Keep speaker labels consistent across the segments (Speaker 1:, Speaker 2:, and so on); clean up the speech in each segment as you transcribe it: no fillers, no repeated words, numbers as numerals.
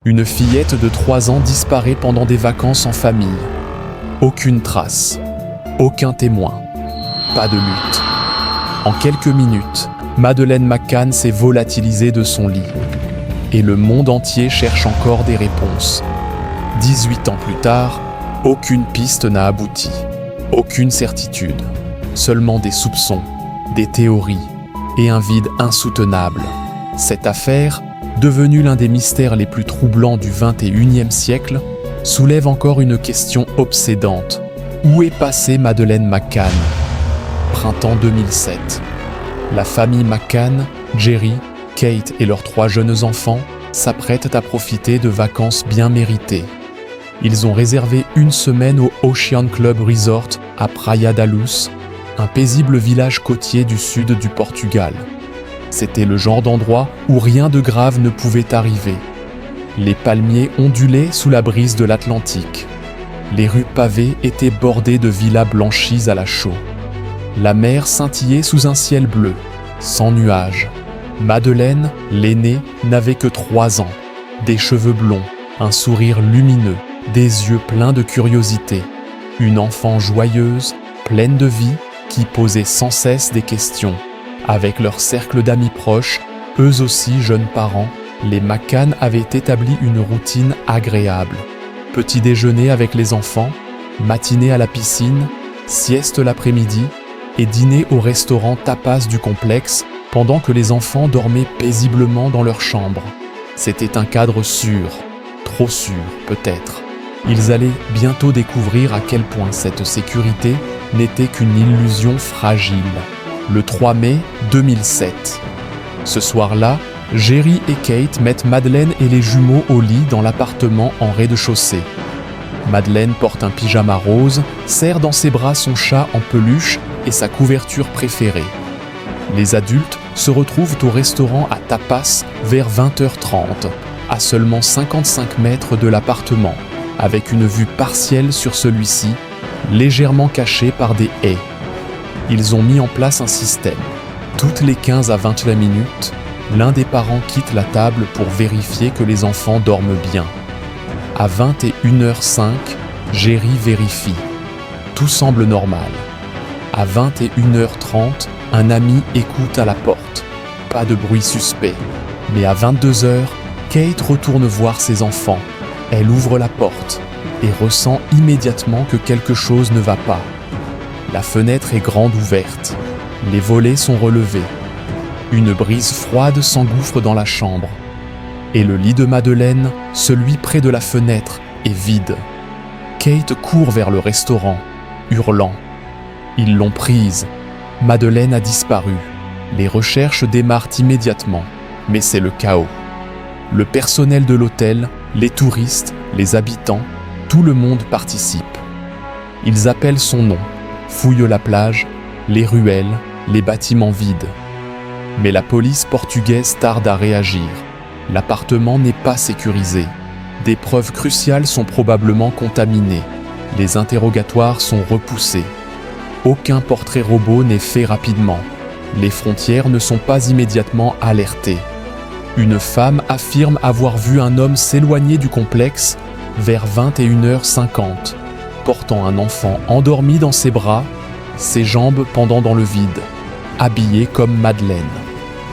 Speaker 1: Une fillette de 3 ans disparaît pendant des vacances en famille. Aucune trace, aucun témoin, pas de lutte. En quelques minutes, Madeleine McCann s'est volatilisée de son lit. Et le monde entier cherche encore des réponses. 18 ans plus tard, aucune piste n'a abouti, aucune certitude. Seulement des soupçons, des théories et un vide insoutenable. Cette affaire, devenue l'un des mystères les plus troublants du XXIe siècle, soulève encore une question obsédante. Où est passée Madeleine McCann ? Printemps 2007. La famille McCann, Jerry, Kate et leurs 3 jeunes enfants s'apprêtent à profiter de vacances bien méritées. Ils ont réservé une semaine au Ocean Club Resort à Praia da Luz, un paisible village côtier du sud du Portugal. C'était le genre d'endroit où rien de grave ne pouvait arriver. Les palmiers ondulaient sous la brise de l'Atlantique. Les rues pavées étaient bordées de villas blanchies à la chaux. La mer scintillait sous un ciel bleu, sans nuages. Madeleine, l'aînée, n'avait que 3 ans, des cheveux blonds, un sourire lumineux, des yeux pleins de curiosité. Une enfant joyeuse, pleine de vie, qui posait sans cesse des questions. Avec leur cercle d'amis proches, eux aussi jeunes parents, les McCann avaient établi une routine agréable. Petit déjeuner avec les enfants, matinée à la piscine, sieste l'après-midi et dîner au restaurant tapas du complexe pendant que les enfants dormaient paisiblement dans leur chambre. C'était un cadre sûr, trop sûr peut-être. Ils allaient bientôt découvrir à quel point cette sécurité n'était qu'une illusion fragile. Le 3 mai 2007. Ce soir-là, Jerry et Kate mettent Madeleine et les jumeaux au lit dans l'appartement en rez-de-chaussée. Madeleine porte un pyjama rose, serre dans ses bras son chat en peluche et sa couverture préférée. Les adultes se retrouvent au restaurant à tapas vers 20h30, à seulement 55 mètres de l'appartement, avec une vue partielle sur celui-ci, légèrement caché par des haies. Ils ont mis en place un système. Toutes les 15 à 20 minutes, l'un des parents quitte la table pour vérifier que les enfants dorment bien. À 21h05, Jerry vérifie. Tout semble normal. À 21h30, un ami écoute à la porte. Pas de bruit suspect. Mais à 22h, Kate retourne voir ses enfants. Elle ouvre la porte et ressent immédiatement que quelque chose ne va pas. La fenêtre est grande ouverte. Les volets sont relevés. Une brise froide s'engouffre dans la chambre. Et le lit de Madeleine, celui près de la fenêtre, est vide. Kate court vers le restaurant, hurlant. Ils l'ont prise. Madeleine a disparu. Les recherches démarrent immédiatement, mais c'est le chaos. Le personnel de l'hôtel, les touristes, les habitants, tout le monde participe. Ils appellent son nom, fouillent la plage, les ruelles, les bâtiments vides. Mais la police portugaise tarde à réagir. L'appartement n'est pas sécurisé. Des preuves cruciales sont probablement contaminées. Les interrogatoires sont repoussés. Aucun portrait robot n'est fait rapidement. Les frontières ne sont pas immédiatement alertées. Une femme affirme avoir vu un homme s'éloigner du complexe vers 21h50, portant un enfant endormi dans ses bras, ses jambes pendant dans le vide, habillé comme Madeleine.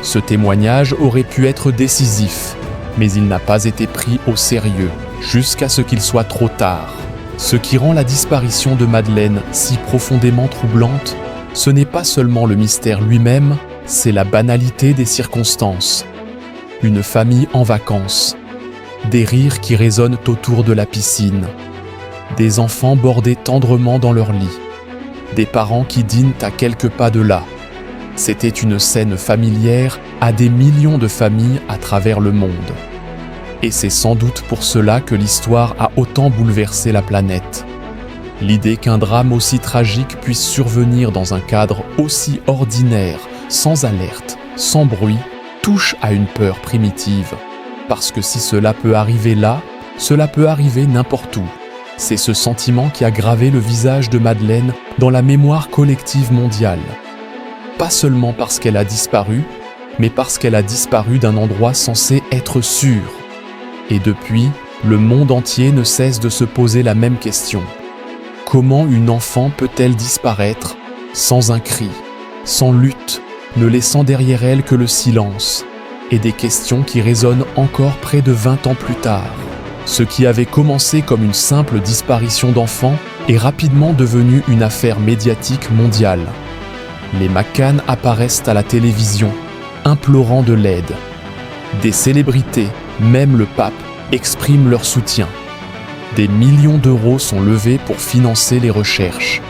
Speaker 1: Ce témoignage aurait pu être décisif, mais il n'a pas été pris au sérieux, jusqu'à ce qu'il soit trop tard. Ce qui rend la disparition de Madeleine si profondément troublante, ce n'est pas seulement le mystère lui-même, c'est la banalité des circonstances. Une famille en vacances, des rires qui résonnent autour de la piscine, des enfants bordés tendrement dans leur lit, des parents qui dînent à quelques pas de là. C'était une scène familière à des millions de familles à travers le monde. Et c'est sans doute pour cela que l'histoire a autant bouleversé la planète. L'idée qu'un drame aussi tragique puisse survenir dans un cadre aussi ordinaire, sans alerte, sans bruit, touche à une peur primitive. Parce que si cela peut arriver là, cela peut arriver n'importe où. C'est ce sentiment qui a gravé le visage de Madeleine dans la mémoire collective mondiale. Pas seulement parce qu'elle a disparu, mais parce qu'elle a disparu d'un endroit censé être sûr. Et depuis, le monde entier ne cesse de se poser la même question. Comment une enfant peut-elle disparaître sans un cri, sans lutte, ne laissant derrière elle que le silence, et des questions qui résonnent encore près de 20 ans plus tard. Ce qui avait commencé comme une simple disparition d'enfants est rapidement devenu une affaire médiatique mondiale. Les McCann apparaissent à la télévision, implorant de l'aide. Des célébrités, même le pape, expriment leur soutien. Des millions d'euros sont levés pour financer les recherches.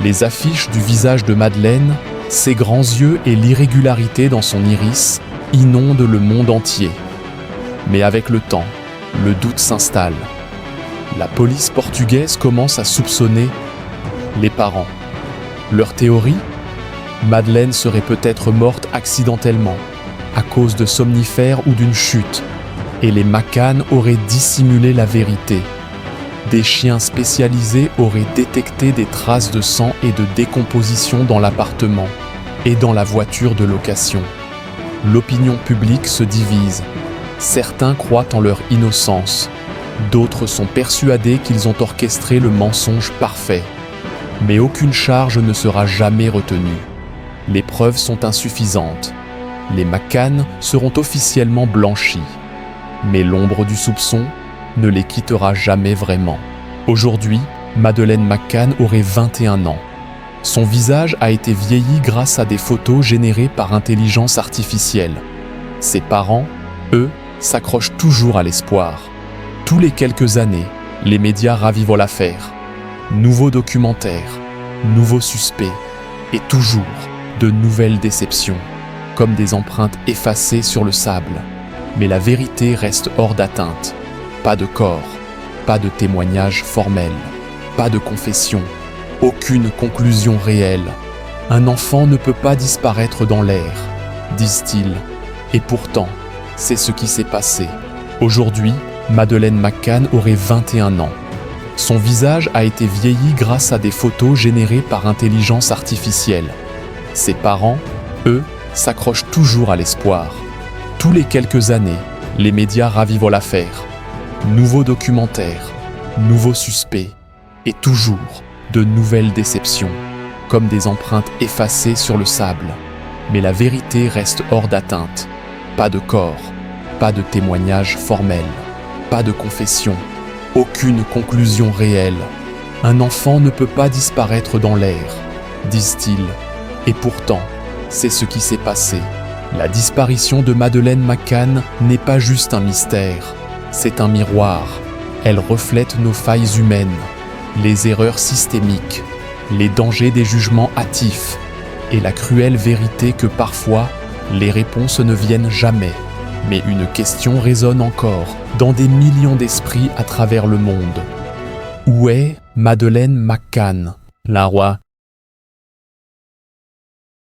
Speaker 1: Les affiches du visage de Madeleine, ses grands yeux et l'irrégularité dans son iris inondent le monde entier. Mais avec le temps, le doute s'installe. La police portugaise commence à soupçonner les parents. Leur théorie ? Madeleine serait peut-être morte accidentellement, à cause de somnifères ou d'une chute, et les McCann auraient dissimulé la vérité. Des chiens spécialisés auraient détecté des traces de sang et de décomposition dans l'appartement et dans la voiture de location. L'opinion publique se divise. Certains croient en leur innocence, d'autres sont persuadés qu'ils ont orchestré le mensonge parfait. Mais aucune charge ne sera jamais retenue. Les preuves sont insuffisantes. Les McCann seront officiellement blanchis. Mais l'ombre du soupçon ne les quittera jamais vraiment. Aujourd'hui, Madeleine McCann aurait 21 ans. Son visage a été vieilli grâce à des photos générées par intelligence artificielle. Ses parents, eux, s'accrochent toujours à l'espoir. Tous les quelques années, les médias ravivent l'affaire. Nouveaux documentaires, nouveaux suspects, et toujours de nouvelles déceptions, comme des empreintes effacées sur le sable. Mais la vérité reste hors d'atteinte. Pas de corps, pas de témoignage formel, pas de confession, aucune conclusion réelle. Un enfant ne peut pas disparaître dans l'air, disent-ils. Et pourtant, c'est ce qui s'est passé. Aujourd'hui, Madeleine McCann aurait 21 ans. Son visage a été vieilli grâce à des photos générées par intelligence artificielle. Ses parents, eux, s'accrochent toujours à l'espoir. Tous les quelques années, les médias ravivent l'affaire. Nouveaux documentaires, nouveaux suspects, et toujours de nouvelles déceptions, comme des empreintes effacées sur le sable. Mais la vérité reste hors d'atteinte. Pas de corps, pas de témoignage formel, pas de confession, aucune conclusion réelle. Un enfant ne peut pas disparaître dans l'air, disent-ils. Et pourtant, c'est ce qui s'est passé. La disparition de Madeleine McCann n'est pas juste un mystère, c'est un miroir. Elle reflète nos failles humaines, les erreurs systémiques, les dangers des jugements hâtifs et la cruelle vérité que parfois, les réponses ne viennent jamais. Mais une question résonne encore dans des millions d'esprits à travers le monde. Où est Madeleine McCann ? La roi